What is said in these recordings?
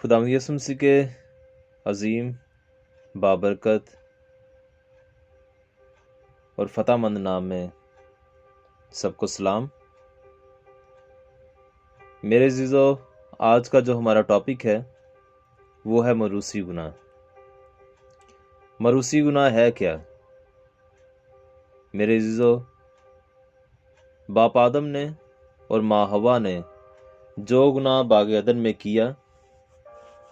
خداوند یسوع مسیح کے عظیم بابرکت اور فتح مند نام میں سب کو سلام۔ میرے عزیزو، آج کا جو ہمارا ٹاپک ہے وہ ہے موروثی گناہ۔ موروثی گناہ ہے کیا؟ میرے عزیزو، باپ آدم نے اور ماں حوا نے جو گناہ باغ عدن میں کیا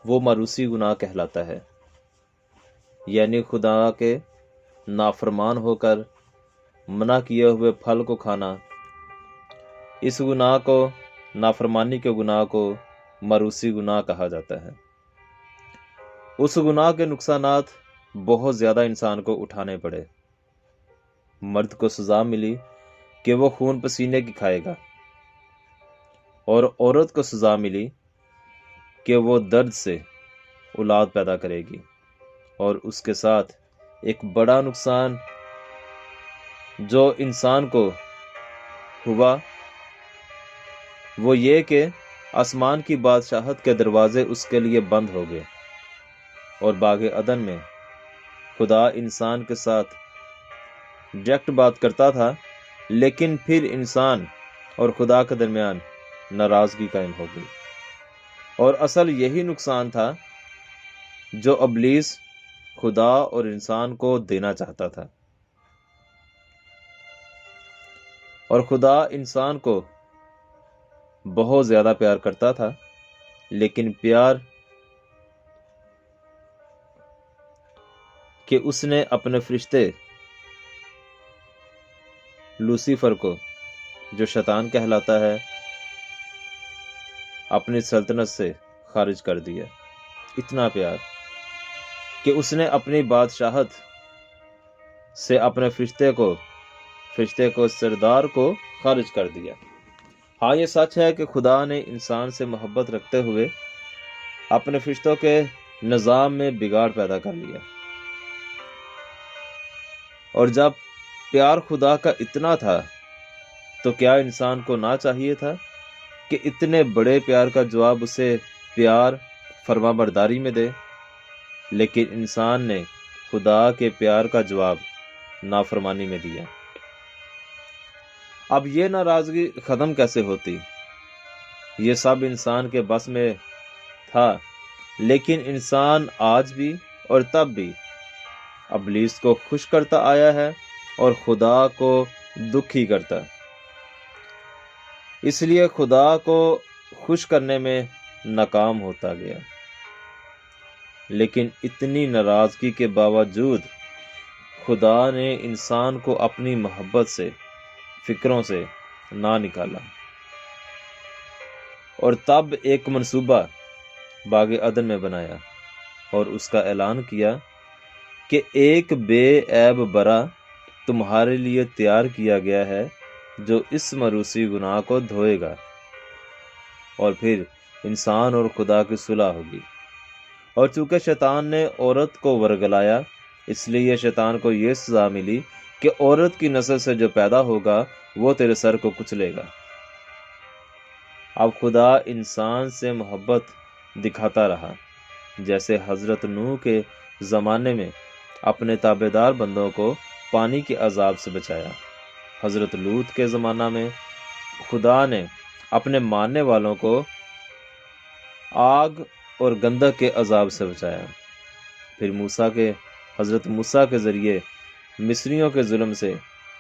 وہ موروثی گناہ کہلاتا ہے، یعنی خدا کے نافرمان ہو کر منع کیے ہوئے پھل کو کھانا۔ اس گناہ کو، نافرمانی کے گناہ کو موروثی گناہ کہا جاتا ہے۔ اس گناہ کے نقصانات بہت زیادہ انسان کو اٹھانے پڑے۔ مرد کو سزا ملی کہ وہ خون پسینے کی کھائے گا، اور عورت کو سزا ملی کہ وہ درد سے اولاد پیدا کرے گی، اور اس کے ساتھ ایک بڑا نقصان جو انسان کو ہوا وہ یہ کہ آسمان کی بادشاہت کے دروازے اس کے لیے بند ہو گئے، اور باغ عدن میں خدا انسان کے ساتھ ڈائریکٹ بات کرتا تھا، لیکن پھر انسان اور خدا کے درمیان ناراضگی قائم ہو گئی۔ اور اصل یہی نقصان تھا جو ابلیس خدا اور انسان کو دینا چاہتا تھا۔ اور خدا انسان کو بہت زیادہ پیار کرتا تھا، لیکن پیار کہ اس نے اپنے فرشتے لوسیفر کو، جو شیطان کہلاتا ہے، اپنی سلطنت سے خارج کر دیا۔ اتنا پیار کہ اس نے اپنی بادشاہت سے اپنے فرشتے کو سردار کو خارج کر دیا۔ ہاں، یہ سچ ہے کہ خدا نے انسان سے محبت رکھتے ہوئے اپنے فرشتوں کے نظام میں بگاڑ پیدا کر لیا۔ اور جب پیار خدا کا اتنا تھا تو کیا انسان کو نہ چاہیے تھا کہ اتنے بڑے پیار کا جواب اسے پیار فرما برداری میں دے؟ لیکن انسان نے خدا کے پیار کا جواب نافرمانی میں دیا۔ اب یہ ناراضگی ختم کیسے ہوتی؟ یہ سب انسان کے بس میں تھا، لیکن انسان آج بھی اور تب بھی ابلیس کو خوش کرتا آیا ہے اور خدا کو دکھی کرتا۔ اس لیے خدا کو خوش کرنے میں ناکام ہوتا گیا۔ لیکن اتنی ناراضگی کے باوجود خدا نے انسان کو اپنی محبت سے، فکروں سے نہ نکالا، اور تب ایک منصوبہ باغ عدن میں بنایا اور اس کا اعلان کیا کہ ایک بے عیب برا تمہارے لیے تیار کیا گیا ہے جو اس موروثی گناہ کو دھوئے گا، اور پھر انسان اور خدا کی صلح ہوگی۔ اور چونکہ شیطان نے عورت کو ورگلایا، اس لیے شیطان کو یہ سزا ملی کہ عورت کی نسل سے جو پیدا ہوگا وہ تیرے سر کو کچلے گا۔ اب خدا انسان سے محبت دکھاتا رہا، جیسے حضرت نوح کے زمانے میں اپنے تابعدار بندوں کو پانی کے عذاب سے بچایا۔ حضرت لوط کے زمانہ میں خدا نے اپنے ماننے والوں کو آگ اور گندک کے عذاب سے بچایا۔ پھر حضرت موسیٰ کے ذریعے مصریوں کے ظلم سے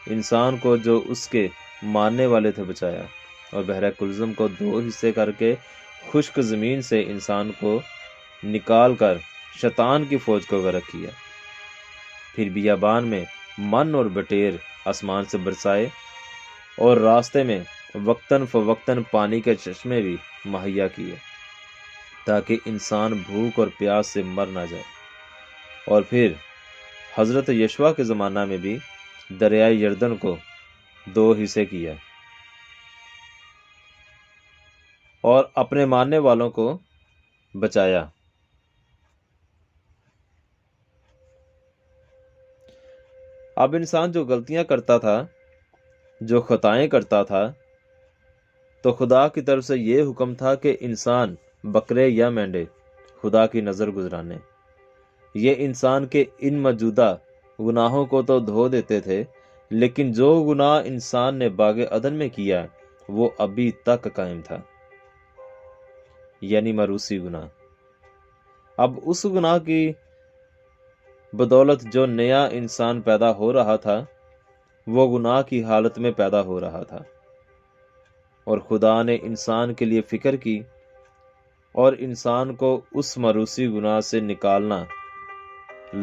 انسان کو، جو اس کے ماننے والے تھے، بچایا، اور بحر کلزم کو 2 حصے کر کے خشک زمین سے انسان کو نکال کر شیطان کی فوج کو غرق کیا۔ پھر بیابان میں من اور بٹیر آسمان سے برسائے، اور راستے میں وقتاً فوقتاً پانی کے چشمے بھی مہیا کیے، تاکہ انسان بھوک اور پیاس سے مر نہ جائے۔ اور پھر حضرت یشوع کے زمانہ میں بھی دریائے یردن کو 2 حصے کیا، اور اپنے ماننے والوں کو بچایا۔ اب انسان جو غلطیاں کرتا تھا، جو خطائیں کرتا تھا، تو خدا کی طرف سے یہ حکم تھا کہ انسان بکرے یا مینڈے خدا کی نظر گزرانے۔ یہ انسان کے ان موجودہ گناہوں کو تو دھو دیتے تھے، لیکن جو گناہ انسان نے باغ عدن میں کیا وہ ابھی تک قائم تھا، یعنی موروثی گناہ۔ اب اس گناہ کی بدولت جو نیا انسان پیدا ہو رہا تھا وہ گناہ کی حالت میں پیدا ہو رہا تھا، اور خدا نے انسان کے لیے فکر کی اور انسان کو اس موروثی گناہ سے نکالنا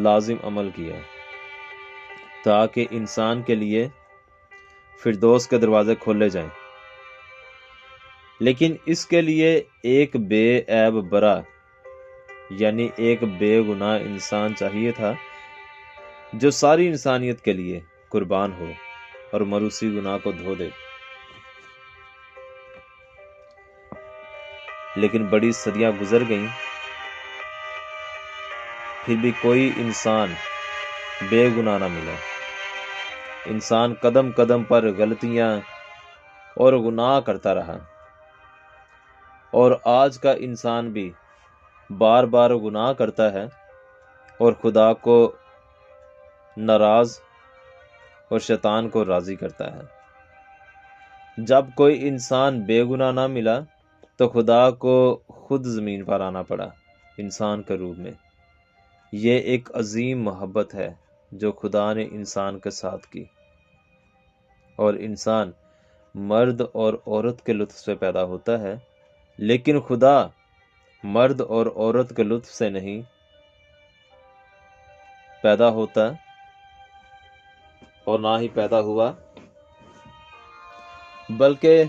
لازم عمل کیا، تاکہ انسان کے لیے فردوس کے دروازے کھولے جائیں۔ لیکن اس کے لیے ایک بے عیب برا، یعنی ایک بے گناہ انسان چاہیے تھا جو ساری انسانیت کے لیے قربان ہو اور موروثی گناہ کو دھو دے۔ لیکن بڑی صدیاں گزر گئیں، پھر بھی کوئی انسان بے گناہ نہ ملا۔ انسان قدم قدم پر غلطیاں اور گناہ کرتا رہا، اور آج کا انسان بھی بار بار گناہ کرتا ہے اور خدا کو ناراض اور شیطان کو راضی کرتا ہے۔ جب کوئی انسان بے گناہ نہ ملا تو خدا کو خود زمین پر آنا پڑا انسان کے روپ میں۔ یہ ایک عظیم محبت ہے جو خدا نے انسان کے ساتھ کی، اور انسان مرد اور عورت کے لطف سے پیدا ہوتا ہے، لیکن خدا مرد اور عورت کے لطف سے نہیں پیدا ہوتا اور نہ ہی پیدا ہوا، بلکہ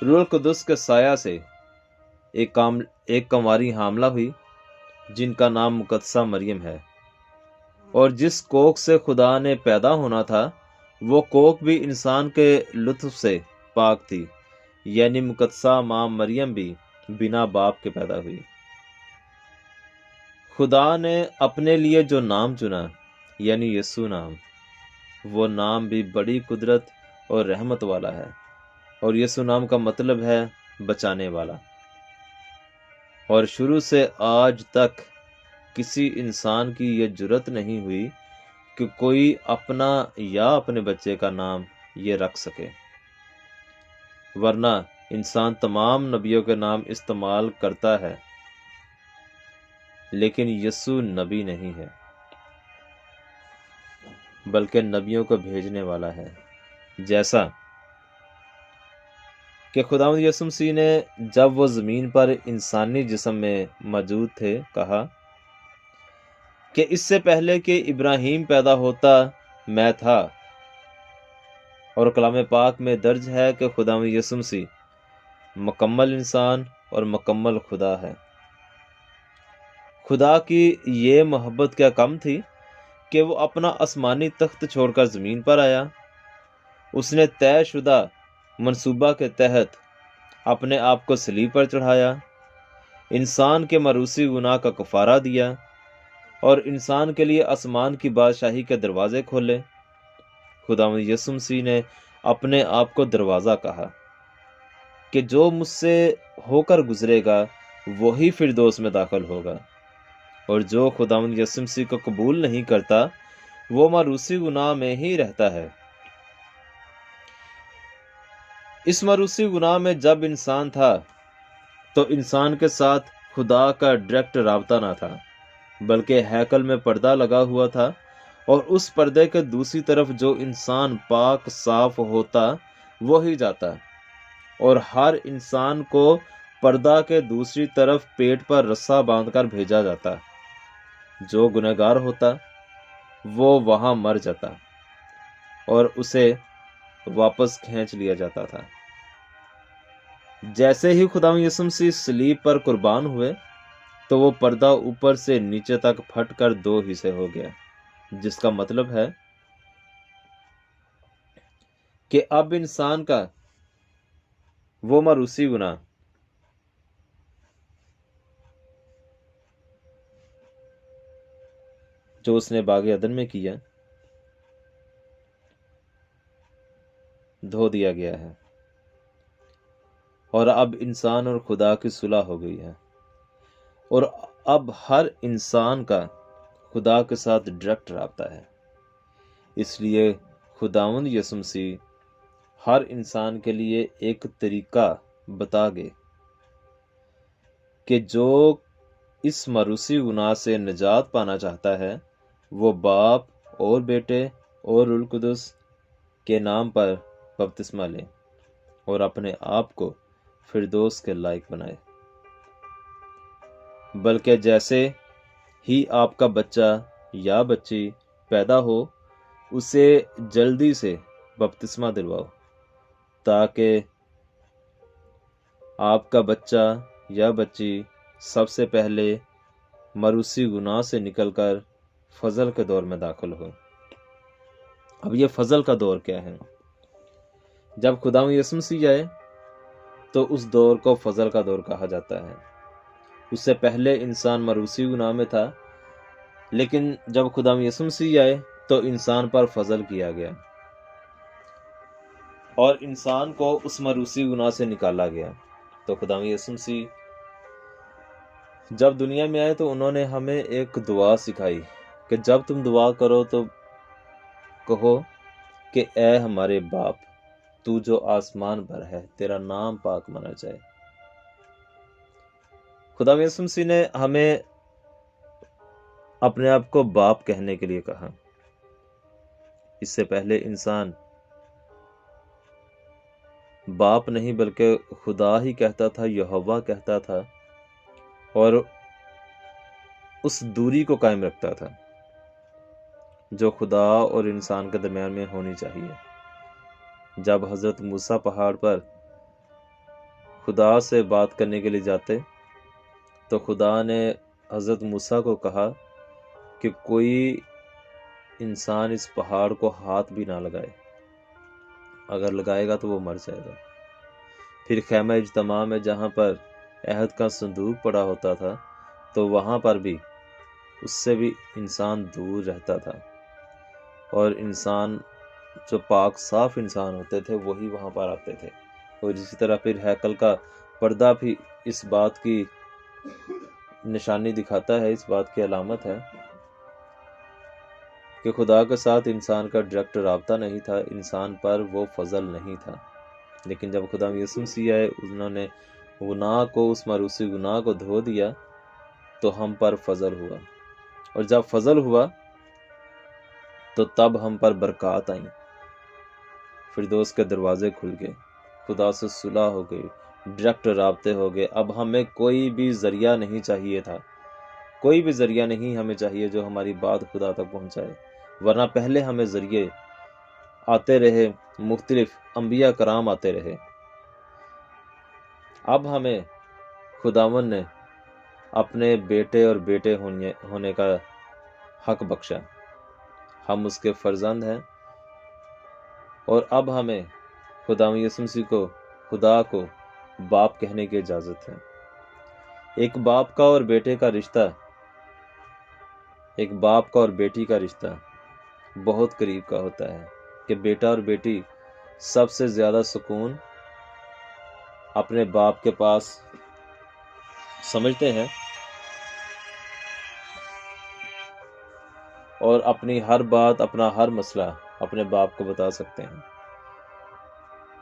روح القدس کے سایہ سے ایک کنواری حاملہ ہوئی جن کا نام مقدسہ مریم ہے، اور جس کوکھ سے خدا نے پیدا ہونا تھا وہ کوکھ بھی انسان کے لطف سے پاک تھی، یعنی مقدسہ ماں مریم بھی بنا باپ کے پیدا ہوئی۔ خدا نے اپنے لیے جو نام چنا، یعنی یسوع نام، وہ نام بھی بڑی قدرت اور رحمت والا ہے، اور یسوع نام کا مطلب ہے بچانے والا۔ اور شروع سے آج تک کسی انسان کی یہ جرت نہیں ہوئی کہ کوئی اپنا یا اپنے بچے کا نام یہ رکھ سکے، ورنہ انسان تمام نبیوں کے نام استعمال کرتا ہے، لیکن یسوع نبی نہیں ہے بلکہ نبیوں کو بھیجنے والا ہے۔ جیسا کہ خداوند یسوع مسیح نے جب وہ زمین پر انسانی جسم میں موجود تھے کہا کہ اس سے پہلے کہ ابراہیم پیدا ہوتا میں تھا، اور کلام پاک میں درج ہے کہ خداوند یسوع مسیح مکمل انسان اور مکمل خدا ہے۔ خدا کی یہ محبت کیا کم تھی کہ وہ اپنا آسمانی تخت چھوڑ کر زمین پر آیا۔ اس نے طے شدہ منصوبہ کے تحت اپنے آپ کو صلیب پر چڑھایا، انسان کے موروثی گناہ کا کفارہ دیا اور انسان کے لیے آسمان کی بادشاہی کے دروازے کھولے۔ خداوند یسوع مسیح نے اپنے آپ کو دروازہ کہا کہ جو مجھ سے ہو کر گزرے گا وہی فردوس میں داخل ہوگا، اور جو خداوند یسوع مسیح کو قبول نہیں کرتا وہ موروثی گناہ میں ہی رہتا ہے۔ اس موروثی گناہ میں جب انسان تھا تو انسان کے ساتھ خدا کا ڈائریکٹ رابطہ نہ تھا، بلکہ ہیکل میں پردہ لگا ہوا تھا، اور اس پردے کے دوسری طرف جو انسان پاک صاف ہوتا وہی جاتا، اور ہر انسان کو پردہ کے دوسری طرف پیٹ پر رسا باندھ کر بھیجا جاتا۔ جو گنہگار ہوتا وہ وہاں مر جاتا اور اسے واپس کھینچ لیا جاتا تھا۔ جیسے ہی خداوند یسوع مسیح صلیب پر قربان ہوئے تو وہ پردہ اوپر سے نیچے تک پھٹ کر دو حصے ہو گیا، جس کا مطلب ہے کہ اب انسان کا وہ موروثی گناہ جو اس نے باغ عدن میں کیا دھو دیا گیا ہے، اور اب انسان اور خدا کی صلح ہو گئی ہے، اور اب ہر انسان کا خدا کے ساتھ ڈائریکٹ رابطہ ہے، اس لیے خداوند یسوع مسیح ہر انسان کے لیے ایک طریقہ بتا گئے کہ جو اس مروسی گناہ سے نجات پانا چاہتا ہے وہ باپ اور بیٹے اور روح القدس کے نام پر بپتسمہ لے اور اپنے آپ کو فردوس کے لائق بنائے، بلکہ جیسے ہی آپ کا بچہ یا بچی پیدا ہو اسے جلدی سے بپتسمہ دلواؤ، تاکہ آپ کا بچہ یا بچی سب سے پہلے مروسی گناہ سے نکل کر فضل کے دور میں داخل ہو۔ اب یہ فضل کا دور کیا ہے؟ جب خداوند یسوع مسیح آئے تو اس دور کو فضل کا دور کہا جاتا ہے۔ اس سے پہلے انسان مروسی گناہ میں تھا، لیکن جب خداوند یسوع مسیح آئے تو انسان پر فضل کیا گیا اور انسان کو اس مروسی گناہ سے نکالا گیا۔ تو خداوند یسوع مسیح جب دنیا میں آئے تو انہوں نے ہمیں ایک دعا سکھائی کہ جب تم دعا کرو تو کہو کہ اے ہمارے باپ تو جو آسمان پر ہے، تیرا نام پاک مانا جائے۔ خداوند یسوع مسیح نے ہمیں اپنے آپ کو باپ کہنے کے لیے کہا۔ اس سے پہلے انسان باپ نہیں بلکہ خدا ہی کہتا تھا، یہوہ کہتا تھا، اور اس دوری کو قائم رکھتا تھا جو خدا اور انسان کے درمیان میں ہونی چاہیے۔ جب حضرت موسیٰ پہاڑ پر خدا سے بات کرنے کے لیے جاتے تو خدا نے حضرت موسیٰ کو کہا کہ کوئی انسان اس پہاڑ کو ہاتھ بھی نہ لگائے، اگر لگائے گا تو وہ مر جائے گا۔ پھر خیمہ اجتماع میں جہاں پر عہد کا صندوق پڑا ہوتا تھا تو وہاں پر بھی اس سے بھی انسان دور رہتا تھا، اور انسان جو پاک صاف انسان ہوتے تھے وہی وہاں پر آتے تھے۔ اور اسی طرح پھر ہیکل کا پردہ بھی اس بات کی نشانی دکھاتا ہے، اس بات کی علامت ہے کہ خدا کے ساتھ انسان کا ڈائریکٹ رابطہ نہیں تھا، انسان پر وہ فضل نہیں تھا۔ لیکن جب خدا یسوع مسیح آئے، انہوں نے گناہ کو، اس مروسی گناہ کو دھو دیا تو ہم پر فضل ہوا، اور جب فضل ہوا تو تب ہم پر برکات آئیں، فردوس کے دروازے کھل گئے، خدا سے صلح ہو گئی، ڈائریکٹ رابطے ہو گئے۔ اب ہمیں کوئی بھی ذریعہ نہیں چاہیے تھا، کوئی بھی ذریعہ نہیں ہمیں چاہیے جو ہماری بات خدا تک پہنچائے، ورنہ پہلے ہمیں ذریعے آتے رہے، مختلف انبیاء کرام آتے رہے۔ اب ہمیں خداوند نے اپنے بیٹے اور بیٹے ہونے کا حق بخشا، ہم اس کے فرزند ہیں، اور اب ہمیں خداوند یسوع مسیح کو، خدا کو باپ کہنے کی اجازت ہے۔ ایک باپ کا اور بیٹے کا رشتہ، ایک باپ کا اور بیٹی کا رشتہ بہت قریب کا ہوتا ہے کہ بیٹا اور بیٹی سب سے زیادہ سکون اپنے باپ کے پاس سمجھتے ہیں، اور اپنی ہر بات، اپنا ہر مسئلہ اپنے باپ کو بتا سکتے ہیں۔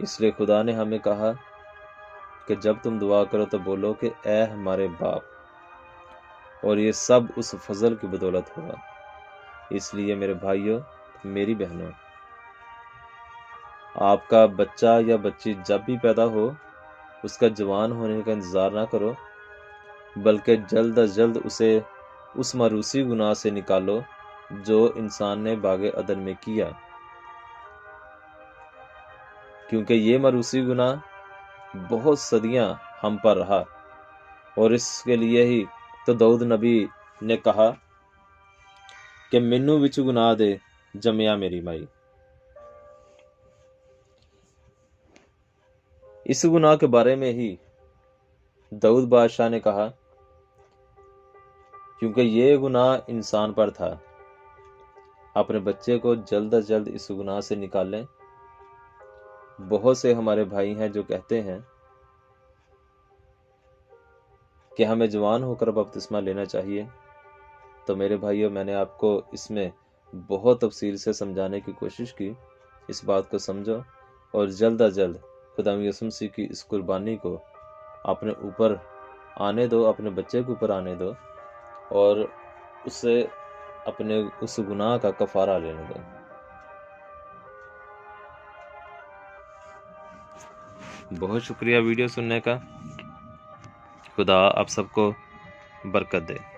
اس لیے خدا نے ہمیں کہا کہ جب تم دعا کرو تو بولو کہ اے ہمارے باپ، اور یہ سب اس فضل کی بدولت ہوگا۔ اس لیے میرے بھائیوں، میری بہنوں، آپ کا بچہ یا بچی جب بھی پیدا ہو اس کا جوان ہونے کا انتظار نہ کرو، بلکہ جلد از جلد اسے اس مروسی گناہ سے نکالو جو انسان نے باغ عدن میں کیا، کیونکہ یہ مروسی گناہ بہت صدیاں ہم پر رہا، اور اس کے لیے ہی تو داؤد نبی نے کہا کہ مینوں وچ گناہ دے جمیا میری مائی۔ اس گناہ کے بارے میں ہی داؤد بادشاہ نے کہا، کیونکہ یہ گناہ انسان پر تھا، اپنے بچے کو جلد از جلد اس گناہ سے نکالیں۔ بہت سے ہمارے بھائی ہیں جو کہتے ہیں کہ ہمیں جوان ہو کر بپتسمہ لینا چاہیے، تو میرے بھائیوں میں نے آپ کو اس میں بہت تفصیل سے سمجھانے کی کوشش کی۔ اس بات کو سمجھو اور جلد از جلد خدا یسوع مسیح کی اس قربانی کو اپنے اوپر آنے دو، اپنے بچے کے اوپر آنے دو، اور اسے اپنے اس گناہ کا کفارہ لینے دو۔ بہت شکریہ ویڈیو سننے کا۔ خدا آپ سب کو برکت دے۔